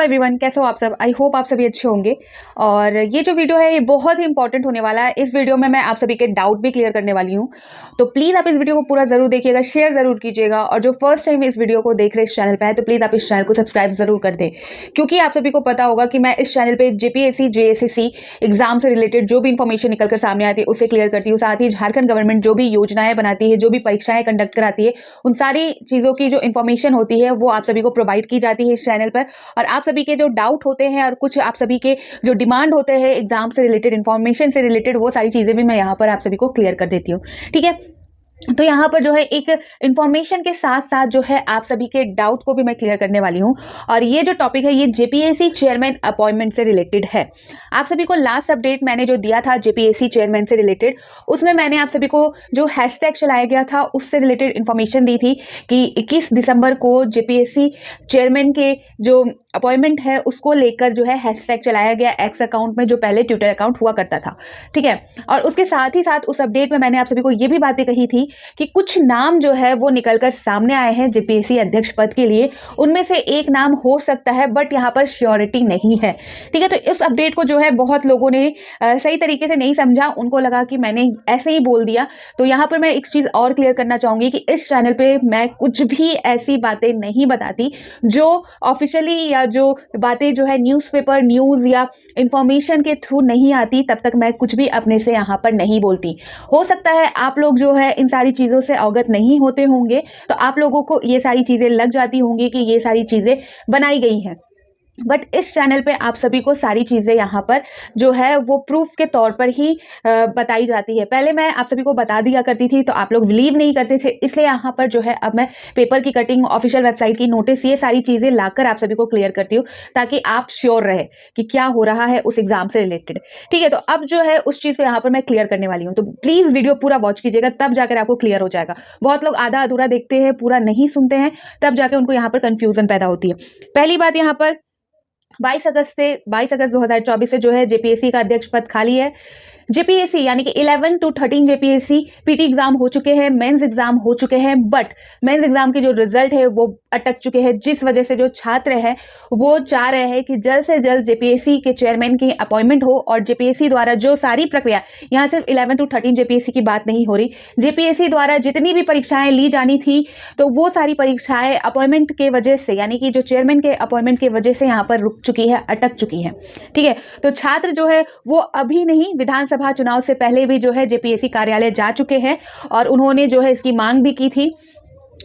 Everyone, कैसे हो आप सब। आई होप आप सभी अच्छे होंगे। और ये जो वीडियो है ये बहुत ही इंपॉर्टेंट होने वाला है। इस वीडियो में मैं आप सभी के डाउट भी क्लियर करने वाली हूँ, तो प्लीज़ आप इस वीडियो को पूरा ज़रूर देखिएगा, शेयर ज़रूर कीजिएगा। और जो फर्स्ट टाइम इस वीडियो को देख रहे इस चैनल पर है तो प्लीज़ आप इस चैनल को सब्सक्राइब ज़रूर कर दें, क्योंकि आप सभी को पता होगा कि मैं इस चैनल पर जेपीएससी जेएसएससी एग्जाम से रिलेटेड जो भी इन्फॉर्मेशन निकल कर सामने आती है उसे क्लियर करती हूँ। साथ ही झारखंड गवर्नमेंट जो भी योजनाएं बनाती है, जो भी परीक्षाएं कंडक्ट कराती है, उन सारी चीज़ों की जो इन्फॉर्मेशन होती है वो आप सभी को प्रोवाइड की जाती है इस चैनल पर। और आप सभी के जो डाउट होते हैं और कुछ आप सभी के जो डिमांड होते हैं एग्जाम से रिलेटेड, इन्फॉर्मेशन से रिलेटेड, वो सारी चीजें भी मैं यहाँ पर आप सभी को क्लियर कर देती हूँ। ठीक है, तो यहाँ पर जो है एक इंफॉर्मेशन के साथ साथ जो है आप सभी के डाउट को भी मैं क्लियर करने वाली हूँ। और ये जो टॉपिक है ये जेपीएससी चेयरमैन अपॉइंटमेंट से रिलेटेड है। आप सभी को लास्ट अपडेट मैंने जो दिया था जेपीएससी चेयरमैन से रिलेटेड, उसमें मैंने आप सभी को जो हैशटैग चलाया गया था उससे रिलेटेड इन्फॉर्मेशन दी थी कि 21 दिसंबर को जेपीएससी चेयरमैन के जो अपॉइंटमेंट है उसको लेकर जो है हैशटैग चलाया गया एक्स अकाउंट में, जो पहले ट्विटर अकाउंट हुआ करता था। ठीक है, और उसके साथ ही साथ उस अपडेट में मैंने आप सभी को ये भी बातें कही थी कि कुछ नाम जो है वो निकलकर सामने आए हैं जेपीएससी अध्यक्ष पद के लिए। उनमें से एक नाम हो सकता है, बट यहाँ पर श्योरिटी नहीं है। ठीक है, तो इस अपडेट को जो है बहुत लोगों ने सही तरीके से नहीं समझा, उनको लगा कि मैंने ऐसे ही बोल दिया। तो यहाँ पर मैं एक चीज़ और क्लियर करना चाहूँगी कि इस चैनल पे मैं कुछ भी ऐसी बातें नहीं बताती जो ऑफिशियली या जो बातें जो है न्यूज़पेपर न्यूज़ या इंफॉर्मेशन के थ्रू नहीं आती, तब तक मैं कुछ भी अपने से यहाँ पर नहीं बोलती। हो सकता है आप लोग जो है इन सारी चीज़ों से अवगत नहीं होते होंगे, तो आप लोगों को ये सारी चीज़ें लग जाती होंगी कि ये सारी चीज़ें बनाई गई हैं, बट इस चैनल पे आप सभी को सारी चीज़ें यहाँ पर जो है वो प्रूफ के तौर पर ही बताई जाती है। पहले मैं आप सभी को बता दिया करती थी तो आप लोग बिलीव नहीं करते थे, इसलिए यहाँ पर जो है अब मैं पेपर की कटिंग, ऑफिशियल वेबसाइट की नोटिस, ये सारी चीज़ें लाकर आप सभी को क्लियर करती हूँ, ताकि आप श्योर रहे कि क्या हो रहा है उस एग्जाम से रिलेटेड। ठीक है, तो अब जो है उस चीज़ को यहाँ पर मैं क्लियर करने वाली हूँ, तो प्लीज़ वीडियो पूरा वॉच कीजिएगा, तब जाकर आपको क्लियर हो जाएगा। बहुत लोग आधा अधूरा देखते हैं, पूरा नहीं सुनते हैं, तब जाकर उनको यहाँ पर कंफ्यूजन पैदा होती है। पहली बात, यहाँ पर 22 अगस्त 2024 से जो है जेपीएससी का अध्यक्ष पद खाली है। जेपीएससी यानी कि 11 to 13 जेपीएससी पीटी एग्जाम हो चुके हैं, मेंस एग्जाम हो चुके हैं, बट मेंस एग्जाम के जो रिजल्ट है वो अटक चुके हैं, जिस वजह से जो छात्र हैं वो चाह रहे हैं कि जल्द से जल्द जेपीएससी के चेयरमैन की अपॉइंटमेंट हो। और जेपीएससी द्वारा जो सारी प्रक्रिया, यहाँ सिर्फ 11 to 13 जेपीएससी की बात नहीं हो रही, जेपीएससी द्वारा जितनी भी परीक्षाएं ली जानी थी तो वो सारी परीक्षाएं अपॉइंटमेंट के वजह से, यानी कि जो चेयरमैन के अपॉइंटमेंट की वजह से यहाँ पर रुक चुकी है, अटक चुकी है। ठीक है, तो छात्र जो है वो अभी नहीं, विधानसभा चुनाव से पहले भी जो है जेपीएससी कार्यालय जा चुके हैं और उन्होंने जो है इसकी मांग भी की थी।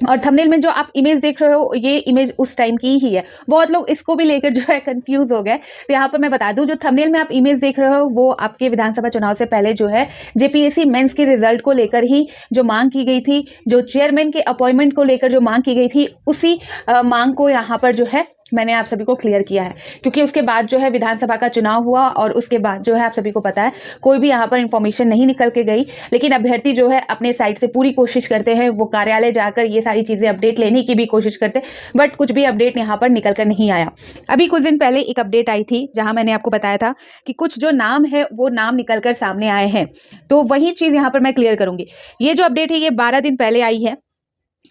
और थंबनेल में जो आप इमेज देख रहे हो ये इमेज उस टाइम की ही है। बहुत लोग इसको भी लेकर जो है कंफ्यूज हो गए, तो यहाँ पर मैं बता दूं, जो थंबनेल में आप इमेज देख रहे हो वो आपके विधानसभा चुनाव से पहले जो है जेपीएससी मेंस के रिजल्ट को लेकर ही जो मांग की गई थी, जो चेयरमैन के अपॉइंटमेंट को लेकर जो मांग की गई थी, उसी मांग को यहाँ पर जो है मैंने आप सभी को क्लियर किया है। क्योंकि उसके बाद जो है विधानसभा का चुनाव हुआ और उसके बाद जो है आप सभी को पता है कोई भी यहाँ पर इंफॉर्मेशन नहीं निकल के गई, लेकिन अभ्यर्थी जो है अपने साइड से पूरी कोशिश करते हैं, वो कार्यालय जाकर ये सारी चीज़ें अपडेट लेने की भी कोशिश करते, बट कुछ भी अपडेट यहाँ पर निकल कर नहीं आया। अभी कुछ दिन पहले एक अपडेट आई थी जहाँ मैंने आपको बताया था कि कुछ जो नाम है वो नाम निकल कर सामने आए हैं, तो वही चीज़ यहाँ पर मैं क्लियर करूँगी। ये जो अपडेट है ये 12 दिन पहले आई है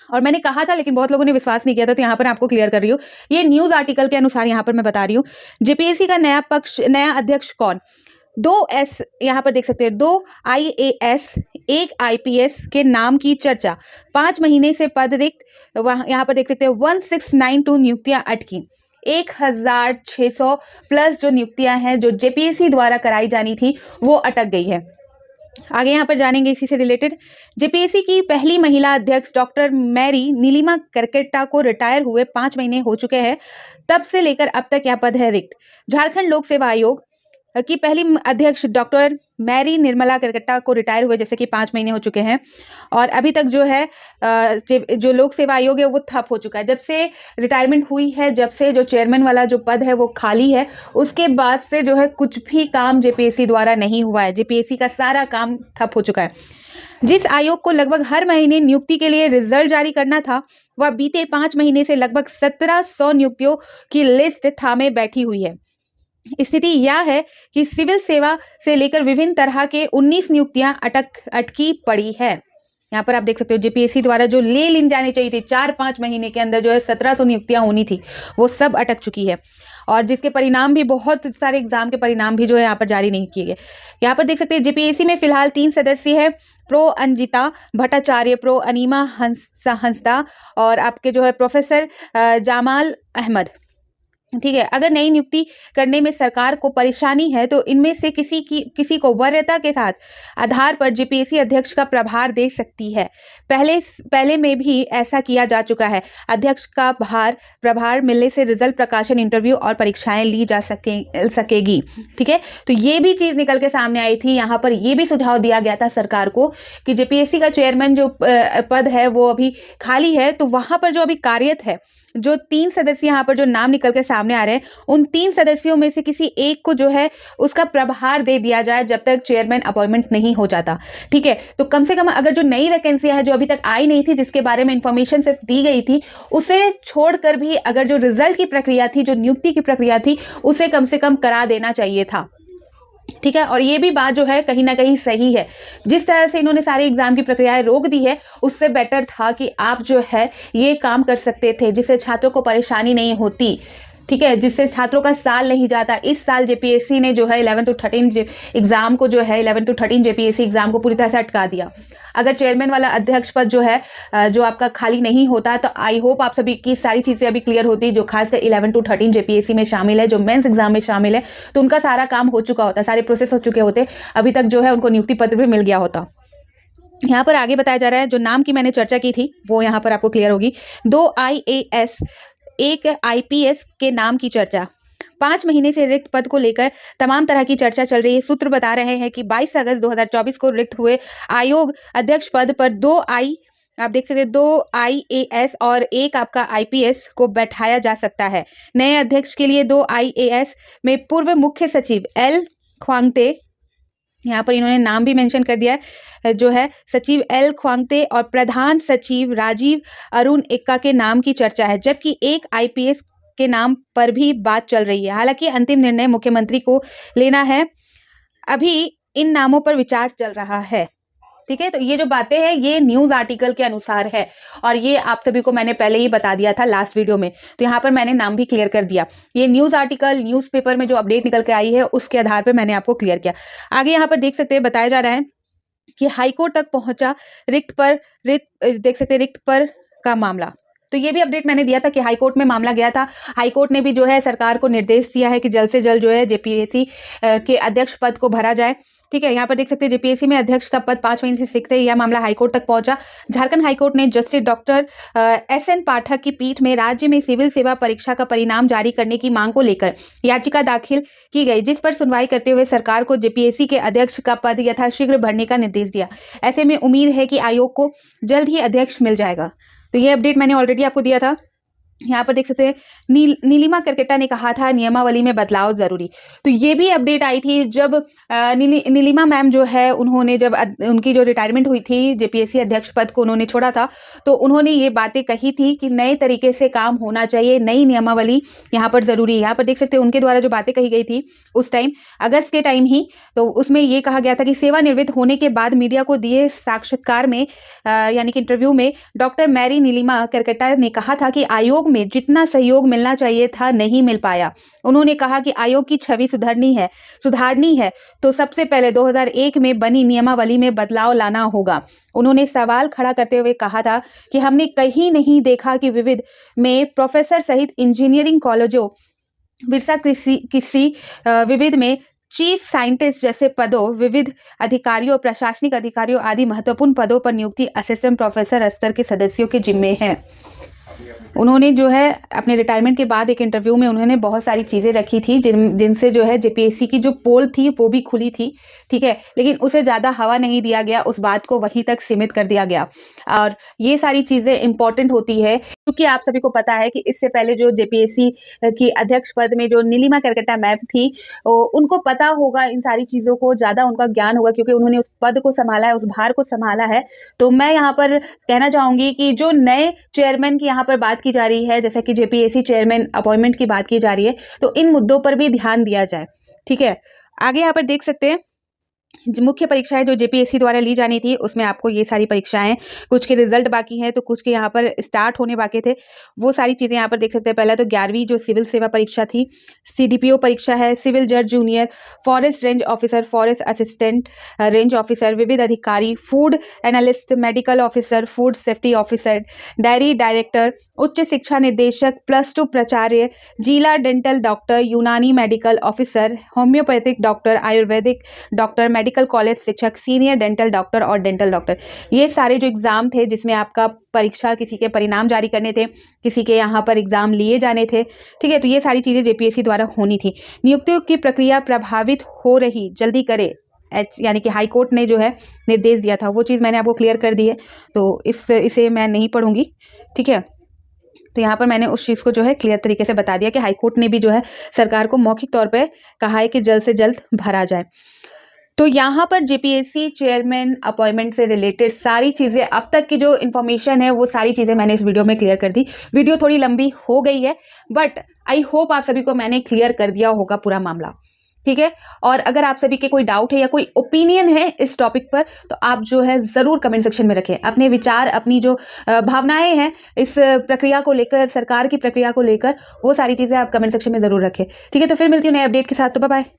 और मैंने कहा था लेकिन बहुत लोगों ने विश्वास नहीं किया था, तो यहाँ पर आपको क्लियर कर रही हूँ। ये न्यूज़ आर्टिकल के अनुसार यहाँ पर मैं बता रही हूँ। जेपीएससी का नया अध्यक्ष कौन? 2 एस, यहाँ पर देख सकते हैं, 2 आईएएस 1 आईपीएस के नाम की चर्चा, 5 महीने से पद रिक्त। यहाँ पर देख सकते हैं 1692 नियुक्तियां अटकी, 1600 प्लस जो नियुक्तियां हैं जो जेपीएससी द्वारा कराई जानी थी वो अटक गई है। आगे यहाँ पर जानेंगे इसी से रिलेटेड। जेपीएससी की पहली महिला अध्यक्ष डॉक्टर मैरी नीलिमा करकेट्टा को रिटायर हुए 5 महीने हो चुके हैं, तब से लेकर अब तक यह पद है रिक्त। झारखंड लोक सेवा आयोग की पहली अध्यक्ष डॉक्टर मैरी निर्मला करकट्टा को रिटायर हुए जैसे कि 5 महीने हो चुके हैं, और अभी तक जो है जो लोक सेवा आयोग है वो ठप हो चुका है। जब से रिटायरमेंट हुई है, जब से जो चेयरमैन वाला जो पद है वो खाली है, उसके बाद से जो है कुछ भी काम जेपीएससी द्वारा नहीं हुआ है। जेपीएससी का सारा काम ठप हो चुका है। जिस आयोग को लगभग हर महीने नियुक्ति के लिए रिजल्ट जारी करना था, वह बीते 5 महीने से लगभग 1700 नियुक्तियों की लिस्ट थामे बैठी हुई है। स्थिति यह है कि सिविल सेवा से लेकर विभिन्न तरह के 19 नियुक्तियां अटकी पड़ी है। यहाँ पर आप देख सकते हो जेपीएससी द्वारा जो ले जानी चाहिए थी 4-5 महीने के अंदर जो है 1700 नियुक्तियां होनी थी, वो सब अटक चुकी है। और जिसके परिणाम भी, बहुत सारे एग्जाम के परिणाम भी जो है यहाँ पर जारी नहीं किए गए। यहाँ पर देख सकते हैं जेपीएससी में फिलहाल 3 सदस्य है, pro Anjita Bhattacharya, pro enema Hansda और आपके जो है प्रोफेसर जामाल अहमद। ठीक है, अगर नई नियुक्ति करने में सरकार को परेशानी है तो इनमें से किसी को वरीयता के साथ आधार पर जेपीएससी अध्यक्ष का प्रभार दे सकती है। पहले में भी ऐसा किया जा चुका है। अध्यक्ष का प्रभार मिलने से रिजल्ट प्रकाशन, इंटरव्यू और परीक्षाएं ली जा सकेगी। ठीक है, तो ये भी चीज निकल के सामने आई थी। यहाँ पर ये भी सुझाव दिया गया था सरकार को कि जेपीएससी का चेयरमैन जो पद है वो अभी खाली है, तो वहां पर जो अभी कार्यरत है, जो 3 सदस्य यहाँ पर जो नाम निकल के सामने आ रहे हैं, उन 3 सदस्यों में से किसी एक को जो है उसका प्रभार दे दिया जाए जब तक चेयरमैन अपॉइंटमेंट नहीं हो जाता। ठीक है, तो कम से कम अगर जो नई वैकेंसी है जो अभी तक आई नहीं थी, जिसके बारे में इंफॉर्मेशन सिर्फ दी गई थी, उसे छोड़कर भी अगर जो रिजल्ट की प्रक्रिया थी, जो नियुक्ति की प्रक्रिया थी, उसे कम से कम करा देना चाहिए था। ठीक है, और ये भी बात जो है कहीं ना कहीं सही है। जिस तरह से इन्होंने सारी एग्जाम की प्रक्रियाएं रोक दी है, उससे बेटर था कि आप जो है ये काम कर सकते थे, जिससे छात्रों को परेशानी नहीं होती। ठीक है, जिससे छात्रों का साल नहीं जाता। इस साल जेपीएससी ने जो है 11 to 13 एग्जाम को जो है 11 to 13 जेपीएससी एग्जाम को पूरी तरह से अटका दिया। अगर चेयरमैन वाला अध्यक्ष पद जो है जो आपका खाली नहीं होता, तो आई होप आप सभी की सारी चीजें अभी क्लियर होती, जो खासकर 11 to 13 जेपीएससी में शामिल है, जो मेंस एग्जाम में शामिल है, तो उनका सारा काम हो चुका होता, सारे प्रोसेस हो चुके होते, अभी तक जो है उनको नियुक्ति पत्र भी मिल गया होता। यहाँ पर आगे बताया जा रहा है, जो नाम की मैंने चर्चा की थी वो यहाँ पर आपको क्लियर होगी। 2 IAS, 1 IPS के नाम की चर्चा। 5 महीने से रिक्त पद को लेकर तमाम तरह की चर्चा चल रही है। सूत्र बता रहे हैं कि 22 अगस्त 2024 को रिक्त हुए आयोग अध्यक्ष पद पर आप देख सकते हैं 2 IAS और 1 आपका IPS को बैठाया जा सकता है। नए अध्यक्ष के लिए 2 IAS में पूर्व मुख्य सचिव L ख्वांगते, यहाँ पर इन्होंने नाम भी मेंशन कर दिया है, जो है सचिव L ख्वांगते और प्रधान सचिव राजीव अरुण एक्का के नाम की चर्चा है, जबकि 1 IPS के नाम पर भी बात चल रही है। हालांकि अंतिम निर्णय मुख्यमंत्री को लेना है, अभी इन नामों पर विचार चल रहा है। ठीक है, तो ये जो बातें हैं ये न्यूज आर्टिकल के अनुसार है, और ये आप सभी को मैंने पहले ही बता दिया था लास्ट वीडियो में, तो यहाँ पर मैंने नाम भी क्लियर कर दिया। ये न्यूज आर्टिकल, न्यूज़पेपर में जो अपडेट निकल के आई है उसके आधार पर मैंने आपको क्लियर किया। आगे यहाँ पर देख सकते हैं, बताया जा रहा है कि हाईकोर्ट तक पहुंचा रिक्त पर का मामला। तो ये भी अपडेट मैंने दिया था कि हाईकोर्ट में मामला गया था। हाईकोर्ट ने भी जो है सरकार को निर्देश दिया है कि जल्द से जल्द जो है जेपीएससी के अध्यक्ष पद को भरा जाए। ठीक है, यहाँ पर देख सकते हैं जेपीएससी में अध्यक्ष का पद 5 महीने से रिक्त है। यह मामला हाईकोर्ट तक पहुंचा। झारखंड हाईकोर्ट ने जस्टिस डॉक्टर SN पाठक की पीठ में राज्य में सिविल सेवा परीक्षा का परिणाम जारी करने की मांग को लेकर याचिका दाखिल की गई, जिस पर सुनवाई करते हुए सरकार को जेपीएससी के अध्यक्ष का पद यथाशीघ्र भरने का निर्देश दिया। ऐसे में उम्मीद है कि आयोग को जल्द ही अध्यक्ष मिल जाएगा। तो ये अपडेट मैंने ऑलरेडी आपको दिया था। यहाँ पर देख सकते हैं नीलिमा करकेटा ने कहा था नियमावली में बदलाव जरूरी। तो ये भी अपडेट आई थी जब नीलिमा मैम जो है उन्होंने जब उनकी जो रिटायरमेंट हुई थी, जेपीएससी अध्यक्ष पद को उन्होंने छोड़ा था, तो उन्होंने ये बातें कही थी कि नए तरीके से काम होना चाहिए, नई नियमावली यहाँ पर जरूरी है। यहाँ पर देख सकते हैं उनके द्वारा जो बातें कही गई थी उस टाइम, अगस्त के टाइम ही, तो उसमें ये कहा गया था कि सेवानिवृत्त होने के बाद मीडिया को दिए साक्षात्कार में यानी कि इंटरव्यू में डॉक्टर मैरी नीलिमा करकेटा ने कहा था कि आयोग में जितना सहयोग मिलना चाहिए था नहीं मिल पाया। उन्होंने कहा कि आयोग की छवि सुधारनी है तो सबसे पहले 2001 में बनी नियमावली में बदलाव लाना होगा। उन्होंने सवाल खड़ा करते हुए कहा था कि हमने कहीं नहीं देखा कि विविध में प्रोफेसर सहित इंजीनियरिंग कॉलेजों, विरसा कृषि विविध में चीफ साइंटिस्ट जैसे पदों, विविध अधिकारियों, प्रशासनिक अधिकारियों आदि महत्वपूर्ण पदों पर नियुक्ति असिस्टेंट प्रोफेसर स्तर के सदस्यों के जिम्मे है। उन्होंने जो है अपने रिटायरमेंट के बाद एक इंटरव्यू में उन्होंने बहुत सारी चीज़ें रखी थी जिनसे जो है जेपीएससी की जो पोल थी वो भी खुली थी। ठीक है, लेकिन उसे ज़्यादा हवा नहीं दिया गया, उस बात को वहीं तक सीमित कर दिया गया। और ये सारी चीज़ें इंपॉर्टेंट होती है क्योंकि आप सभी को पता है कि इससे पहले जो जेपीएससी की अध्यक्ष पद में जो नीलिमा करकेटा मैम थी, उनको पता होगा इन सारी चीज़ों को, ज़्यादा उनका ज्ञान होगा क्योंकि उन्होंने उस पद को संभाला है, उस भार को संभाला है। तो मैं यहाँ पर कहना चाहूँगी कि जो नए चेयरमैन की यहाँ पर बात की जा रही है, जैसे कि जेपीएससी चेयरमैन अपॉइंटमेंट की बात की जा रही है, तो इन मुद्दों पर भी ध्यान दिया जाए। ठीक है, आगे यहाँ पर देख सकते हैं मुख्य परीक्षाएं जो जेपीएससी द्वारा ली जानी थी उसमें आपको ये सारी परीक्षाएं, कुछ के रिजल्ट बाकी हैं तो कुछ के यहाँ पर स्टार्ट होने बाकी थे, वो सारी चीज़ें यहाँ पर देख सकते हैं। पहला तो 11वीं जो सिविल सेवा परीक्षा थी, सीडीपीओ परीक्षा है, सिविल जज junior, forest range officer, forest assistant range officer, विविध अधिकारी, food analyst, medical officer, food safety officer, diary director, उच्च शिक्षा निदेशक, +2 प्राचार्य, जिला डेंटल डॉक्टर, यूनानी medical officer, homeopathic doctor, Ayurvedic doctor, medical college शिक्षक, सीनियर डेंटल डॉक्टर और डेंटल डॉक्टर। ये सारे जो एग्जाम थे जिसमें आपका परीक्षा, किसी के परिणाम जारी करने थे, किसी के यहाँ पर एग्जाम लिए जाने थे, ठीक है। तो ये सारी चीज़ें जेपीएससी द्वारा होनी थी। नियुक्तियों की प्रक्रिया प्रभावित हो रही, जल्दी करे, यानी कि हाई कोर्ट ने जो है निर्देश दिया था, वो चीज़ मैंने आपको क्लियर कर दी है, तो इसे मैं नहीं पढ़ूंगी, ठीक है। तो यहाँ पर मैंने उस चीज़ को जो है क्लियर तरीके से बता दिया कि हाईकोर्ट ने भी जो है सरकार को मौखिक तौर पे कहा है कि जल्द से जल्द भरा जाए। तो यहाँ पर जेपीएससी चेयरमैन अपॉइंटमेंट से रिलेटेड सारी चीज़ें, अब तक की जो इन्फॉर्मेशन है वो सारी चीज़ें मैंने इस वीडियो में क्लियर कर दी। वीडियो थोड़ी लंबी हो गई है बट आई होप आप सभी को मैंने क्लियर कर दिया होगा पूरा मामला, ठीक है। और अगर आप सभी के कोई डाउट है या कोई ओपिनियन है इस टॉपिक पर तो आप जो है ज़रूर कमेंट सेक्शन में रखें अपने विचार, अपनी जो भावनाएं हैं इस प्रक्रिया को लेकर, सरकार की प्रक्रिया को लेकर, वो सारी चीज़ें आप कमेंट सेक्शन में ज़रूर रखें, ठीक है। तो फिर मिलती हूँ नए अपडेट के साथ, तो बाय बाय।